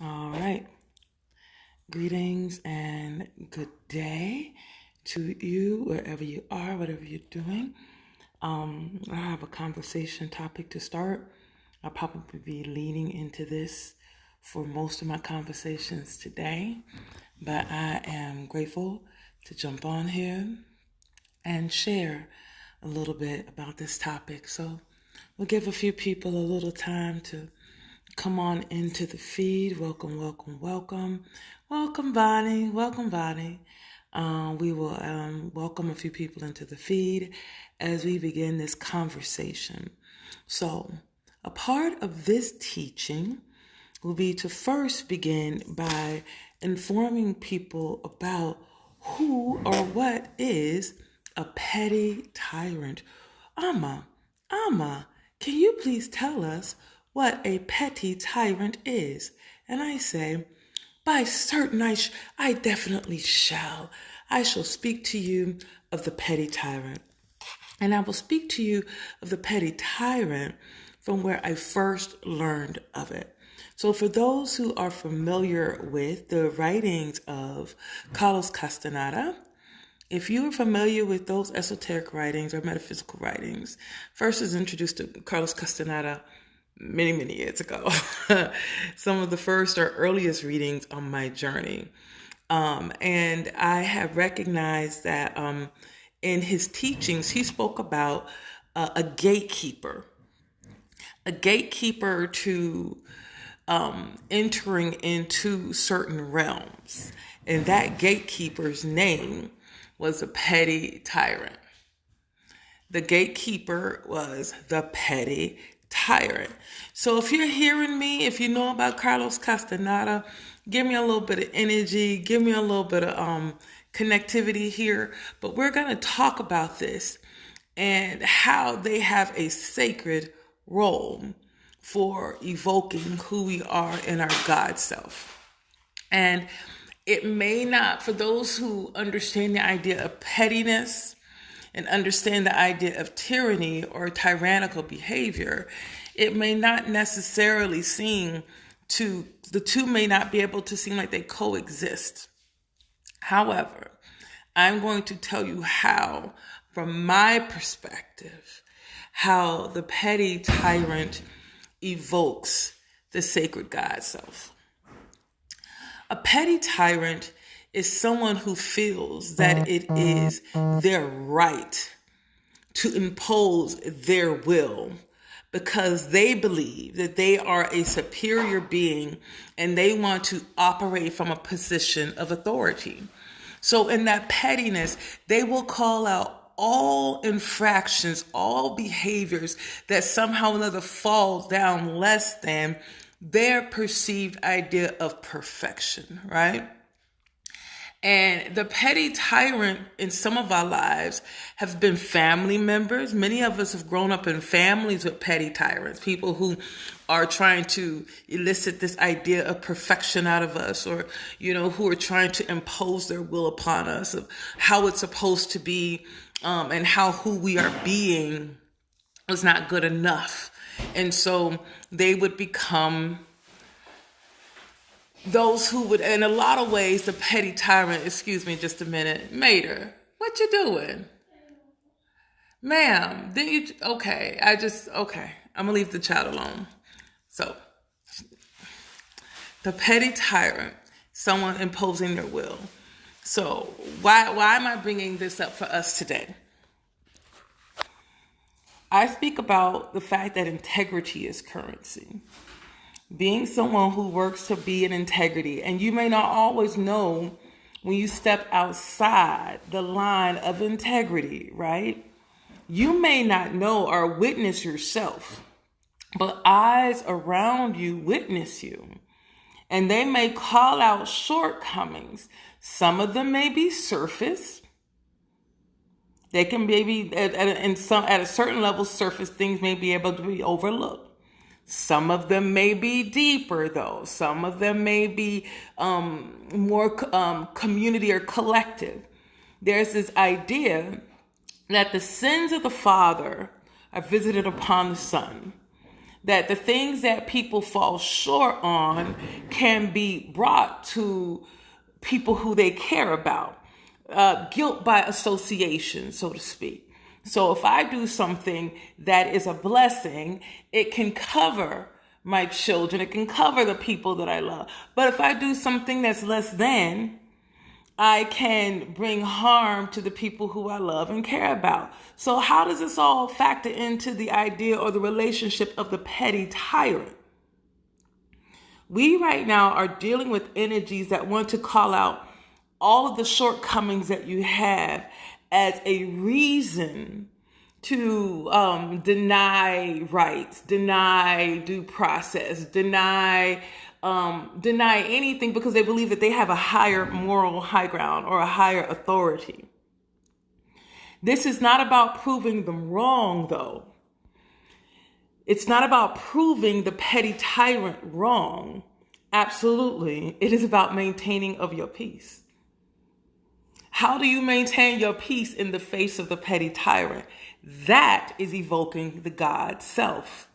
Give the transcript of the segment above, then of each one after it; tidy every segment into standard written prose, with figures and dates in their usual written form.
All right. Greetings and good day to you, wherever you are, whatever you're doing. I have a conversation topic to start. I'll probably be leaning into this for most of my conversations today, but I am grateful to jump on here and share a little bit about this topic. So we'll give a few people a little time to come on into the feed. Welcome, welcome, welcome. Welcome, Bonnie. Welcome, Bonnie. We will welcome a few people into the feed as we begin this conversation. So, a part of this teaching will be to first begin by informing people about who or what is a petty tyrant. Amma, can you please tell us what a petty tyrant is? And I say, by certain I definitely shall. I shall speak to you of the petty tyrant. And I will speak to you of the petty tyrant from where I first learned of it. So for those who are familiar with the writings of Carlos Castaneda, if you are familiar with those esoteric writings or metaphysical writings, first was introduced to Carlos Castaneda many, many years ago. Some of the first or earliest readings on my journey. And I have recognized that in his teachings, he spoke about a gatekeeper to entering into certain realms. And that gatekeeper's name was a petty tyrant. The gatekeeper was the petty tyrant. So if you're hearing me, if you know about Carlos Castaneda, give me a little bit of energy, give me a little bit of connectivity here. But we're going to talk about this and how they have a sacred role for evoking who we are in our God self. And it may not, for those who understand the idea of pettiness and understand the idea of tyranny or tyrannical behavior, it may not necessarily seem to, the two may not be able to seem like they coexist. However, I'm going to tell you how, from my perspective, how the petty tyrant evokes the sacred God self. A petty tyrant is someone who feels that it is their right to impose their will because they believe that they are a superior being and they want to operate from a position of authority. So in that pettiness, they will call out all infractions, all behaviors that somehow or another fall down less than their perceived idea of perfection, right? And the petty tyrant in some of our lives have been family members. Many of us have grown up in families with petty tyrants, people who are trying to elicit this idea of perfection out of us, or, who are trying to impose their will upon us of how it's supposed to be, and how who we are being was not good enough. And so they would become those who would, in a lot of ways, the petty tyrant, excuse me just a minute, Mater, what you doing? Ma'am, didn't you, okay, I'm gonna leave the child alone. So, the petty tyrant, someone imposing their will. So, why am I bringing this up for us today? I speak about the fact that integrity is currency. Being someone who works to be in integrity. And you may not always know when you step outside the line of integrity, right? You may not know or witness yourself, but eyes around you witness you. And they may call out shortcomings. Some of them may be surface. They can maybe, at a certain level, surface things may be able to be overlooked. Some of them may be deeper, though. Some of them may be more community or collective. There's this idea that the sins of the father are visited upon the son. That the things that people fall short on can be brought to people who they care about. Guilt by association, so to speak. So if I do something that is a blessing, it can cover my children. It can cover the people that I love. But if I do something that's less than, I can bring harm to the people who I love and care about. So how does this all factor into the idea or the relationship of the petty tyrant? We right now are dealing with energies that want to call out all of the shortcomings that you have as a reason to deny rights, deny due process, deny anything because they believe that they have a higher moral high ground or a higher authority. This is not about proving them wrong, though. It's not about proving the petty tyrant wrong. Absolutely. It is about maintaining of your peace. How do you maintain your peace in the face of the petty tyrant? That is evoking the God self.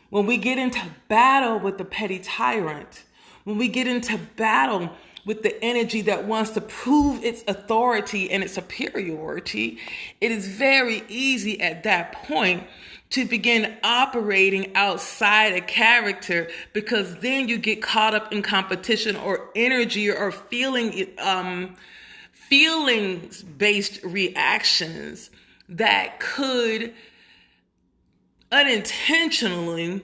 When we get into battle with the petty tyrant, when we get into battle with the energy that wants to prove its authority and its superiority, it is very easy at that point to begin operating outside a character, because then you get caught up in competition or energy or feelings-based reactions that could unintentionally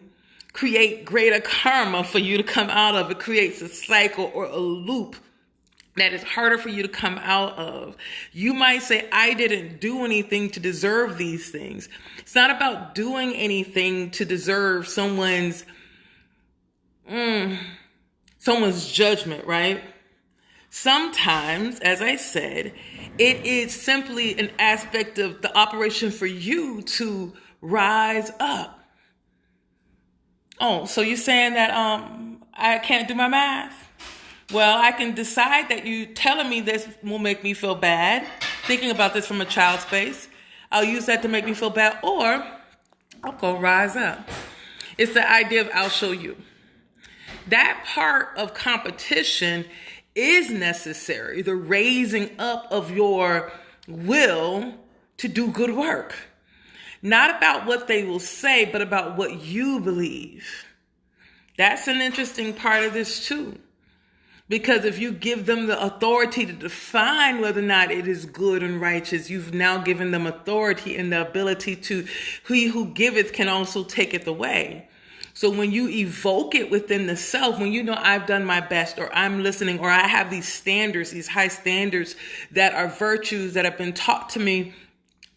create greater karma for you to come out of. It creates a cycle or a loop that is harder for you to come out of. You might say, I didn't do anything to deserve these things. It's not about doing anything to deserve someone's judgment, right? Sometimes, as I said, it is simply an aspect of the operation for you to rise up. Oh, so you're saying that I can't do my math? Well, I can decide that you telling me this will make me feel bad, thinking about this from a child space. I'll use that to make me feel bad, or I'll go rise up. It's the idea of I'll show you. That part of competition is necessary, the raising up of your will to do good work. Not about what they will say, but about what you believe. That's an interesting part of this too. Because if you give them the authority to define whether or not it is good and righteous, you've now given them authority and the ability to, he who giveth can also taketh away. So when you evoke it within the self, when you know I've done my best, or I'm listening, or I have these standards, these high standards that are virtues that have been taught to me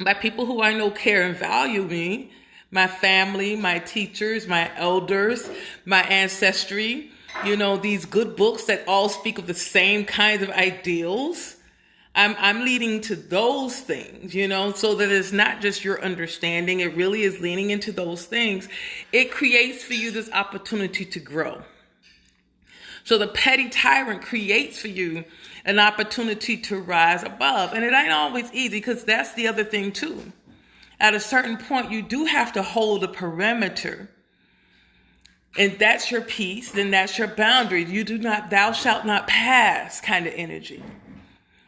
by people who I know care and value me, my family, my teachers, my elders, my ancestry, these good books that all speak of the same kinds of ideals. I'm leading to those things, so that it's not just your understanding. It really is leaning into those things. It creates for you this opportunity to grow. So the petty tyrant creates for you an opportunity to rise above. And it ain't always easy, because that's the other thing too. At a certain point, you do have to hold a perimeter. And that's your peace, then that's your boundary. Thou shalt not pass kind of energy.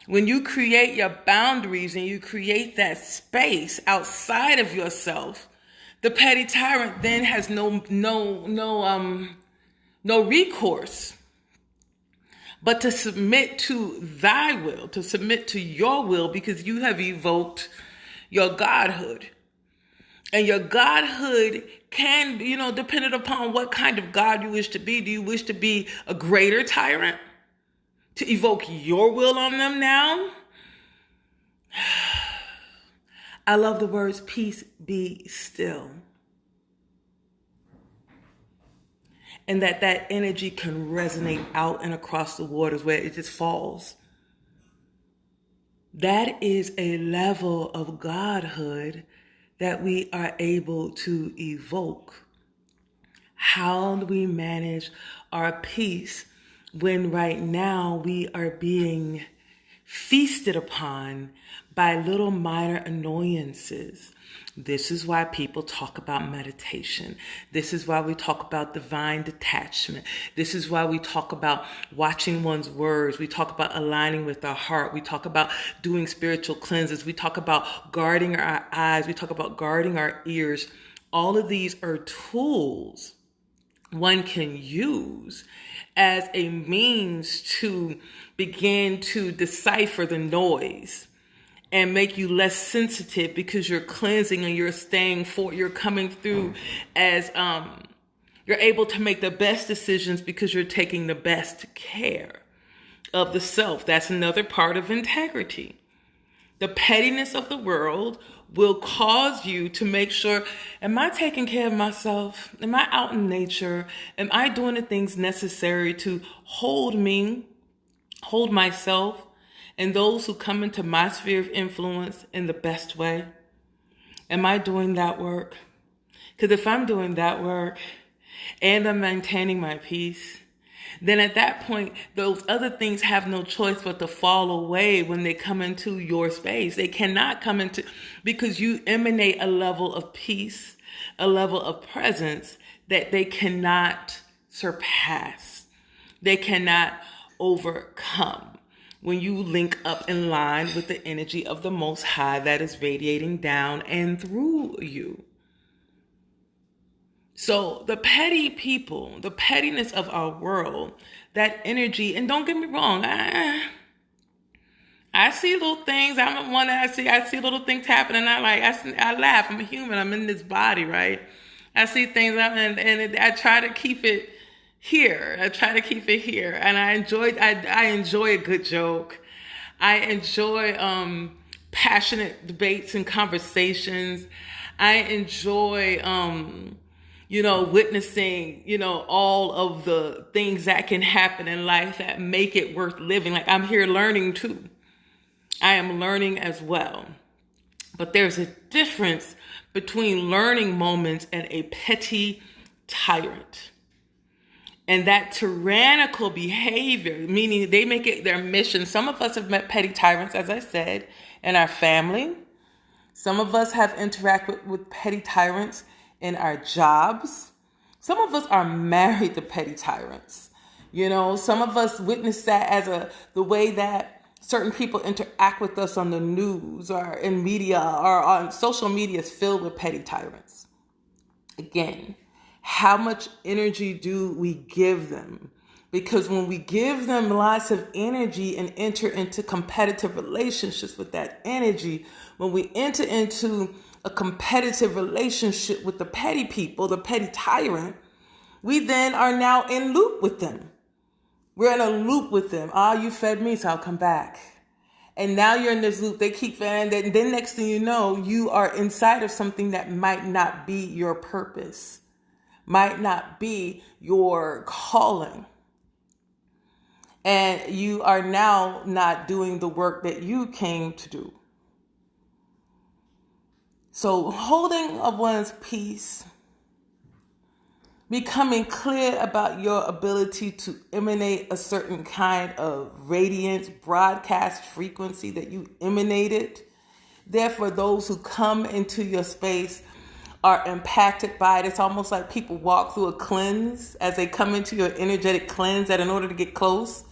When you create your boundaries and you create that space outside of yourself, the petty tyrant then has no recourse but to submit to thy will, to submit to your will, because you have evoked your godhood. And your godhood can, dependent upon what kind of God you wish to be. Do you wish to be a greater tyrant? To evoke your will on them now? I love the words, peace be still. And that energy can resonate out and across the waters where it just falls. That is a level of godhood that we are able to evoke. How do we manage our peace when right now we are being feasted upon by little minor annoyances. This is why people talk about meditation. This is why we talk about divine detachment. This is why we talk about watching one's words. We talk about aligning with our heart. We talk about doing spiritual cleanses. We talk about guarding our eyes. We talk about guarding our ears. All of these are tools one can use as a means to begin to decipher the noise and make you less sensitive, because you're cleansing and you're staying for, you're coming through as, you're able to make the best decisions because you're taking the best care of the self. That's another part of integrity. The pettiness of the world will cause you to make sure, am I taking care of myself? Am I out in nature? Am I doing the things necessary to hold me, hold myself, and those who come into my sphere of influence in the best way? Am I doing that work? Because if I'm doing that work and I'm maintaining my peace, then at that point, those other things have no choice but to fall away when they come into your space. They cannot come into, because you emanate a level of peace, a level of presence that they cannot surpass. They cannot overcome. When you link up in line with the energy of the Most High that is radiating down and through you. So the petty people, the pettiness of our world, that energy, and don't get me wrong, I see little things. I'm one that I see little things happening. I laugh. I'm a human. I'm in this body, right? I see things and I try to keep it here. And I enjoy a good joke. I enjoy passionate debates and conversations. I enjoy witnessing, all of the things that can happen in life that make it worth living. Like, I'm here learning too. I am learning as well. But there's a difference between learning moments and a petty tyrant. And that tyrannical behavior, meaning they make it their mission. Some of us have met petty tyrants, as I said, in our family. Some of us have interacted with petty tyrants in our jobs. Some of us are married to petty tyrants. Some of us witness that as the way that certain people interact with us on the news or in media or on social media is filled with petty tyrants. Again, how much energy do we give them? Because when we give them lots of energy and enter into competitive relationships with that energy, when we enter into a competitive relationship with the petty people, the petty tyrant, we then are now in loop with them. We're in a loop with them. You fed me, so I'll come back. And now you're in this loop. They keep feeding. And then next thing you know, you are inside of something that might not be your purpose, might not be your calling. And you are now not doing the work that you came to do. So holding of one's peace, becoming clear about your ability to emanate a certain kind of radiance, broadcast frequency that you emanated. Therefore, those who come into your space are impacted by it. It's almost like people walk through a cleanse as they come into your energetic cleanse, that in order to get close,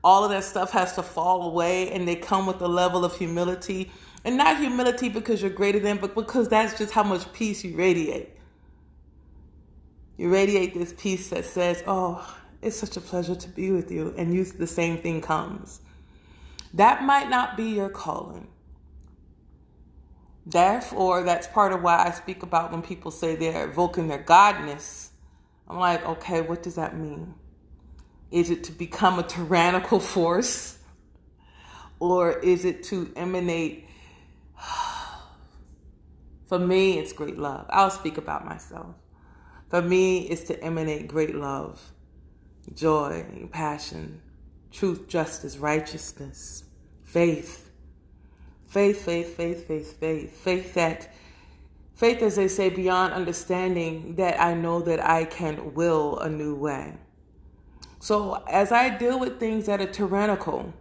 all of that stuff has to fall away, and they come with a level of humility. And not humility because you're greater than, but because that's just how much peace you radiate. You radiate this peace that says, it's such a pleasure to be with you. And the same thing comes. That might not be your calling. Therefore, that's part of why I speak about when people say they're evoking their godness. I'm like, okay, what does that mean? Is it to become a tyrannical force? Or is it to emanate? For me, it's great love. I'll speak about myself. For me, it's to emanate great love, joy, passion, truth, justice, righteousness, faith. Faith, as they say, beyond understanding, that I know that I can will a new way. So as I deal with things that are tyrannical,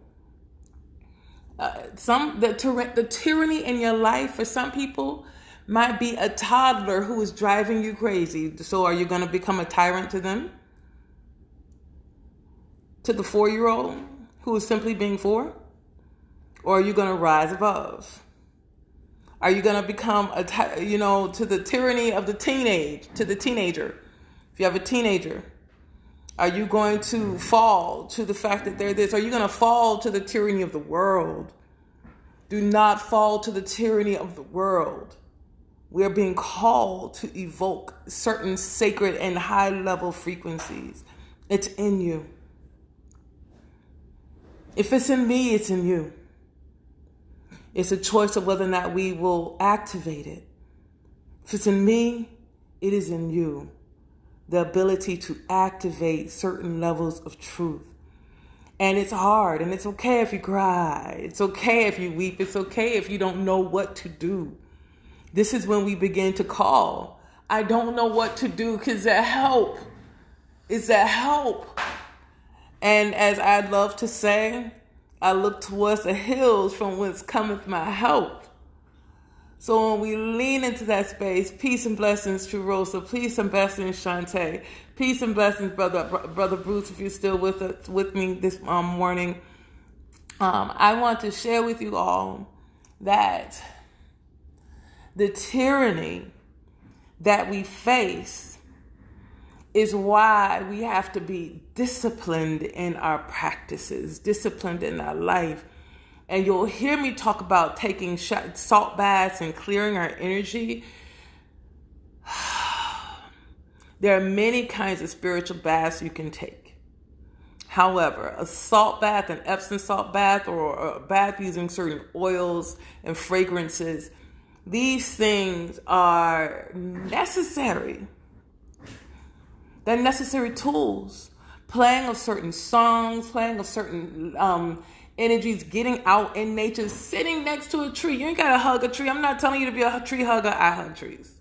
The tyranny in your life for some people might be a toddler who is driving you crazy. So are you going to become a tyrant to them? To the 4-year-old who is simply being 4? Or are you going to rise above? Are you going to become to the tyranny of the teenager? If you have a teenager, are you going to fall to the fact that they're this? Are you going to fall to the tyranny of the world? Do not fall to the tyranny of the world. We are being called to evoke certain sacred and high level frequencies. It's in you. If it's in me, it's in you. It's a choice of whether or not we will activate it. If it's in me, it is in you. The ability to activate certain levels of truth. And it's hard, and it's okay if you cry. It's okay if you weep. It's okay if you don't know what to do. This is when we begin to call. I don't know what to do. Because that help? Is that help? And as I love to say, I look towards the hills from whence cometh my help. So when we lean into that space, peace and blessings to Rosa, peace and blessings Shantae, peace and blessings brother Bruce, if you're still with me this morning. I want to share with you all that the tyranny that we face is why we have to be disciplined in our practices, disciplined in our life. And you'll hear me talk about taking salt baths and clearing our energy. There are many kinds of spiritual baths you can take. However, a salt bath, an Epsom salt bath, or a bath using certain oils and fragrances, these things are necessary. They're necessary tools. Playing of certain songs, playing of certain energies, getting out in nature, sitting next to a tree. You ain't got to hug a tree. I'm not telling you to be a tree hugger. I hug trees.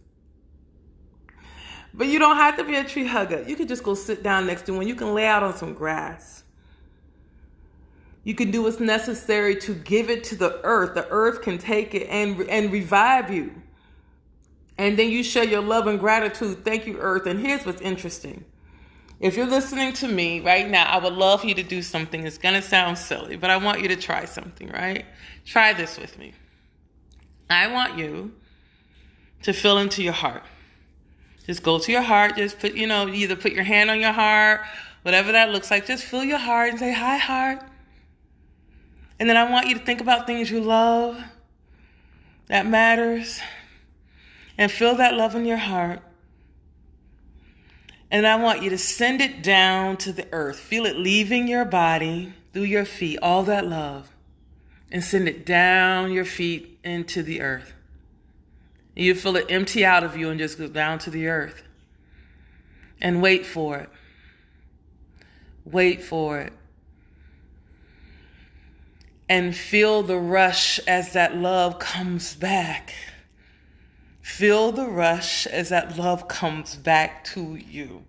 But you don't have to be a tree hugger. You could just go sit down next to one. You can lay out on some grass. You can do what's necessary to give it to the earth. The earth can take it and revive you. And then you show your love and gratitude. Thank you, earth. And here's what's interesting. If you're listening to me right now, I would love for you to do something. It's going to sound silly, but I want you to try something, right? Try this with me. I want you to feel into your heart. Just go to your heart. Just put, either put your hand on your heart, whatever that looks like. Just feel your heart and say, hi, heart. And then I want you to think about things you love, that matters, and feel that love in your heart. And I want you to send it down to the earth. Feel it leaving your body, through your feet, all that love. And send it down your feet into the earth. And you feel it empty out of you and just go down to the earth. And wait for it. Wait for it. And feel the rush as that love comes back. Feel the rush as that love comes back to you.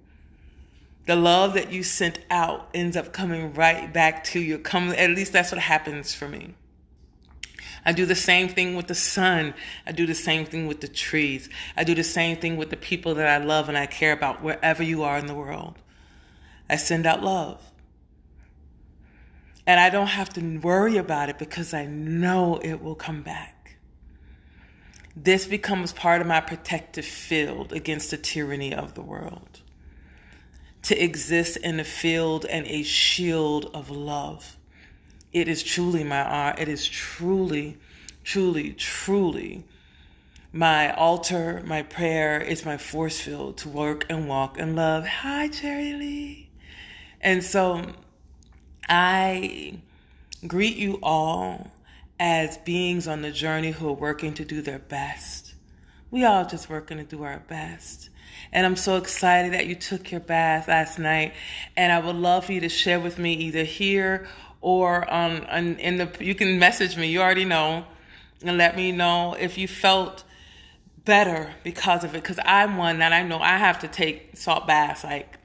The love that you sent out ends up coming right back to you. At least that's what happens for me. I do the same thing with the sun. I do the same thing with the trees. I do the same thing with the people that I love and I care about wherever you are in the world. I send out love. And I don't have to worry about it because I know it will come back. This becomes part of my protective field against the tyranny of the world. To exist in a field and a shield of love. It is truly my art. It is truly, truly, truly my altar, my prayer. It's my force field to work and walk in love. Hi, Cherry Lee. And so I greet you all as beings on the journey who are working to do their best. We all just working to do our best. And I'm so excited that you took your bath last night. And I would love for you to share with me either here or you can message me, you already know, and let me know if you felt better because of it. Because I'm one that I know I have to take salt baths like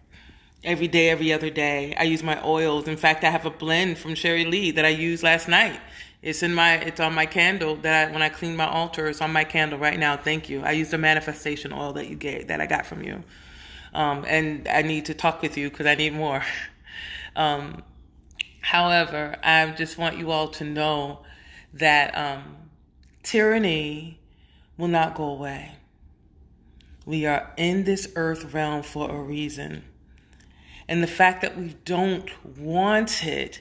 every day, every other day. I use my oils. In fact, I have a blend from Sherry Lee that I used last night. It's on my candle when I clean my altar. It's on my candle right now. Thank you. I used the manifestation oil that I got from you. And I need to talk with you because I need more. However, I just want you all to know that tyranny will not go away. We are in this earth realm for a reason. And the fact that we don't want it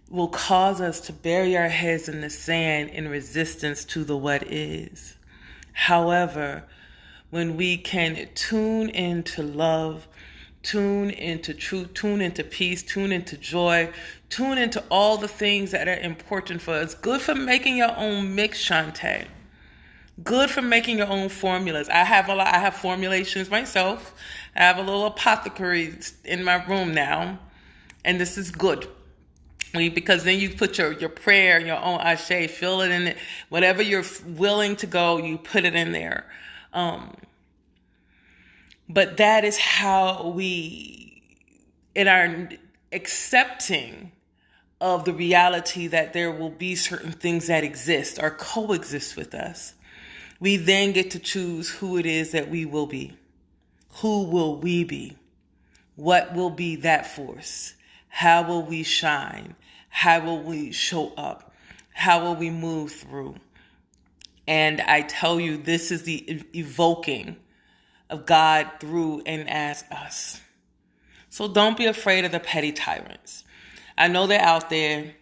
will cause us to bury our heads in the sand in resistance to the what is. However, when we can tune into love, tune into truth, tune into peace, tune into joy, tune into all the things that are important for us. Good for making your own mix, Shantae. Good for making your own formulas. I have formulations myself. I have a little apothecary in my room now. And this is good. Because then you put your prayer, your own ashe, fill it in it. Whatever you're willing to go, you put it in there. But that is how in our accepting of the reality that there will be certain things that exist or coexist with us, we then get to choose who it is that we will be. Who will we be? What will be that force? How will we shine? How will we show up? How will we move through? And I tell you, this is the evoking of God through and as us. So don't be afraid of the petty tyrants. I know they're out there.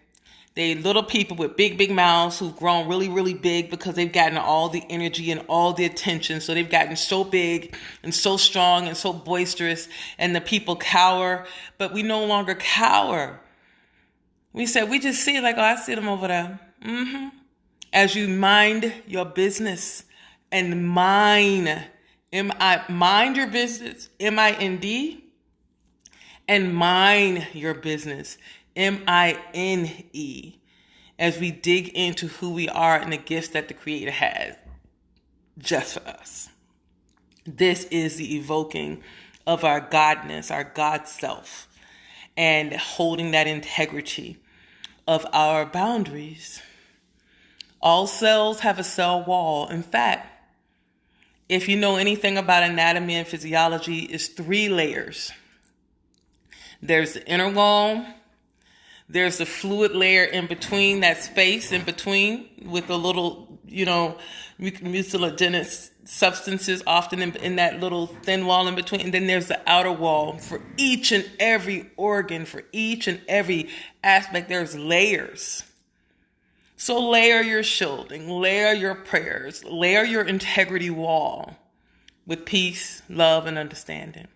They little people with big, big mouths who've grown really, really big because they've gotten all the energy and all the attention. So they've gotten so big and so strong and so boisterous, and the people cower. But we no longer cower. We just see it like, oh, I see them over there. As you mind your business and mind your business, M-I-N-D, and mind your business, M-I-N-E, as we dig into who we are and the gifts that the Creator has just for us. This is the evoking of our Godness, our God self, and holding that integrity of our boundaries. All cells have a cell wall. In fact, if you know anything about anatomy and physiology, it's 3 layers. There's the inner wall. There's the fluid layer in between, that space in between with the little, mucilaginous substances often in that little thin wall in between. And then there's the outer wall. For each and every organ, for each and every aspect, there's layers. So layer your shielding, layer your prayers, layer your integrity wall with peace, love, and understanding.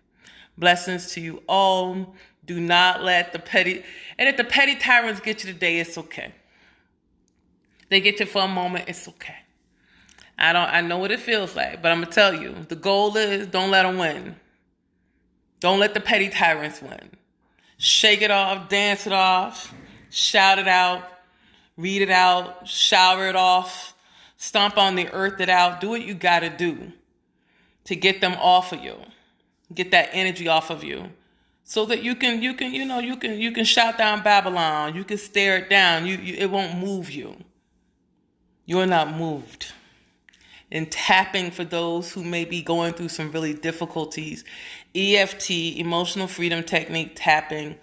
Blessings to you all. Do not let if the petty tyrants get you today, it's okay. They get you for a moment, it's okay. I know what it feels like, but I'm going to tell you, the goal is don't let them win. Don't let the petty tyrants win. Shake it off, dance it off, shout it out, read it out, shower it off, stomp on the earth it out. Do what you got to do to get them off of you. Get that energy off of you. So that you can shout down Babylon. You can stare it down. It won't move you. You're not moved. And tapping for those who may be going through some really difficulties. EFT, emotional freedom technique tapping.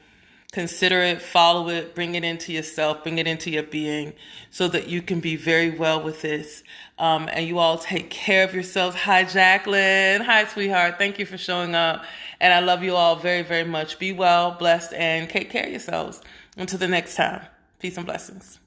Consider it, follow it, bring it into yourself, bring it into your being so that you can be very well with this. And you all take care of yourselves. Hi, Jacqueline. Hi, sweetheart. Thank you for showing up. And I love you all very, very much. Be well, blessed, and take care of yourselves. Until the next time. Peace and blessings.